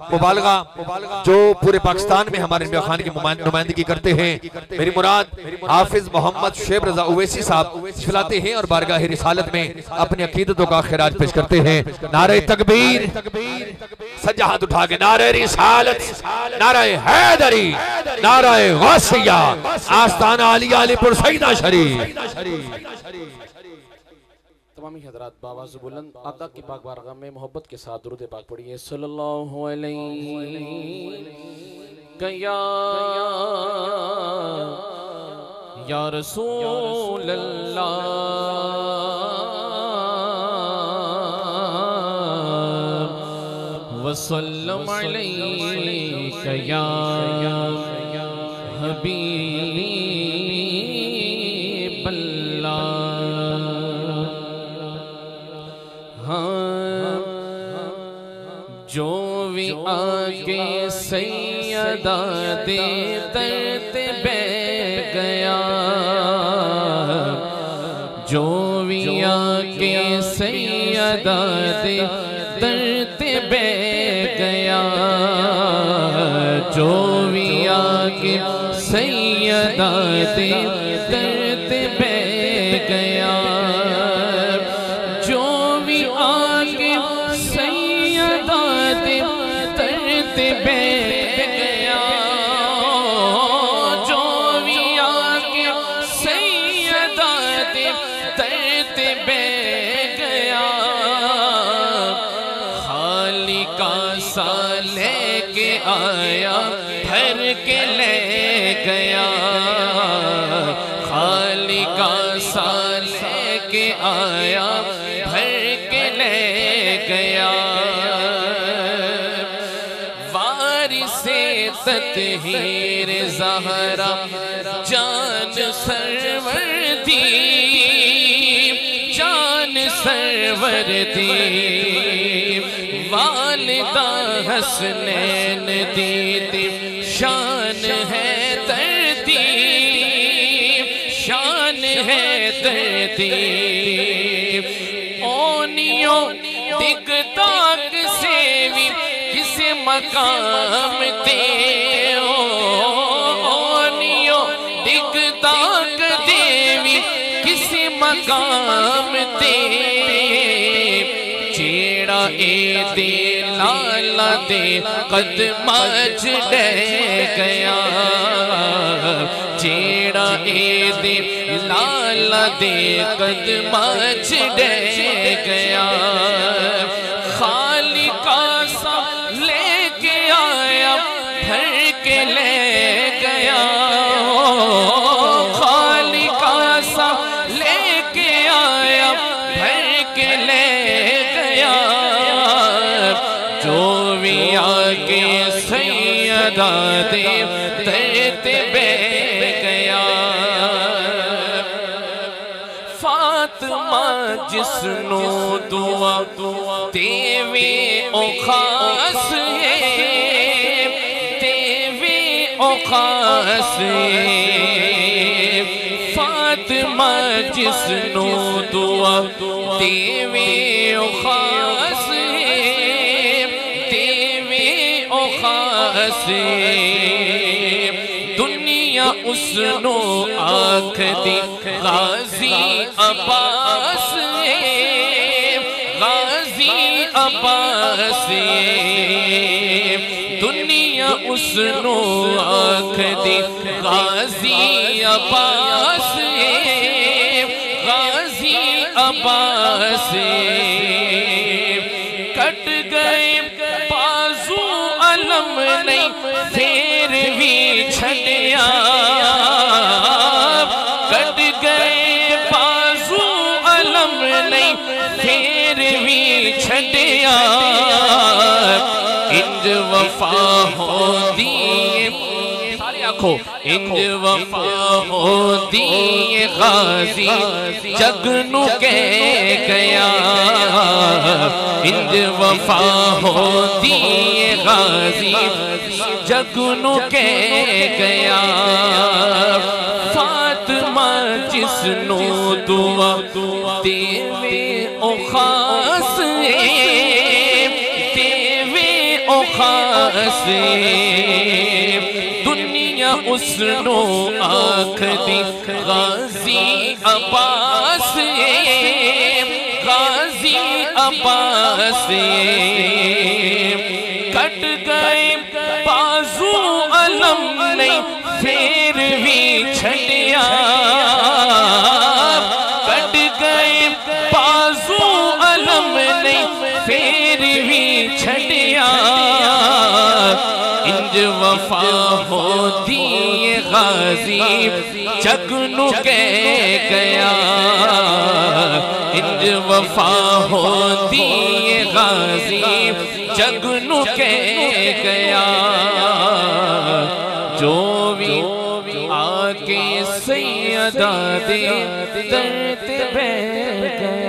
مبالغہ جو پورے پاکستان میں ہمارے انبیاء خان کی نمائندگی کرتے ہیں، میری مراد حافظ محمد شعیب رضا اویسی صاحب چلاتے ہیں اور بارگاہ رسالت میں اپنی عقیدتوں کا خراج پیش کرتے ہیں۔ نعرہ تکبیر، سجا ہاتھ اٹھا کے نعرہ رسالت، نعرہ حیدری، نعرہ غوثیہ، آستانہ علی علی پر سیدہ شریف۔ تمامی حضرات باواز بلند آقا کی پاک بارگاہ میں محبت کے ساتھ درود پاک پڑھیے۔ صلی اللہ علیہ یا رسول اللہ وسلم علیک یا حبیب اللہ۔ جو بھی آگے سیدہ دے ترتیب گیا، جو بھی آگے سیدہ دے ترتیب گیا، جو بھی آگے سیدہ دے ترتیب گیا، جو بھی آگے سیدہ دے ترتیب گیا، جو بھی آگے سیدہ دے ترتیب گیا، خالقہ سا لے کے آیا بھر کے لے گیا، خالقہ سا لے کے آیا بھر کے لے گیا، وارث تطہیر زہرا جان سرور دی، جان سرور دی، والدہ حسنین دیتی شان ہے ترتیب، شان ہے ترتیب، اونیوں ٹک ٹاک سے بھی کسی مقام تے، اونیوں ٹک ٹاک دے بھی کسی مقام تے، چیڑا اے دے لالا دے قدم جڑے گیا، چیڑا اے دے لالا دے قدم جڑے گیا، خالقہ سا لے کے آیا بھر کے لے گیا، خالقہ سا لے کے آیا بھر کے لے گیا، جو بھی آگے سیدہ دے ترتیب گیا، فاطمہ جسنو دعا تیوے او خاص ہے، تیوے او خاص ہے، فاطمہ جسنو دعا تیوے او خاص ہے، تیوے او خاص ہے، دنیا اس نو آنکھ دی غازی عباس ہے، غازی عباس ہے، دنیا اس نو آنکھ دی غازی عباس ہے، غازی عباس ہے، کٹ گئے بازو علم نہیں پھر بھی چھڑیا، کٹ گئے بازو علم نہیں پھر بھی چھڑیا، انج وفا ہوتی سارے آنکھوں، انج وفا ہوتی غازی جگ نو کہہ گیا، انج وفا ہوتی غازی جگ نو کہہ گیا، فاطمہ جس نو دعا دیوے او خاص ہے، دیوے او خاص دنیا اس نو آنکھ دی غازی عباس غازی عباس کٹ گئے بازو علم نہیں پھر بھی چھڑیا کٹ گئے بازو علم نہیں پھر بھی چھڑیا انج وفا ہوتی غازی جگنو کہہ گیا انج وفا ہوتی غازی جگنو کہہ گیا جو بھی آکے سیدہ دے درد بہ گیا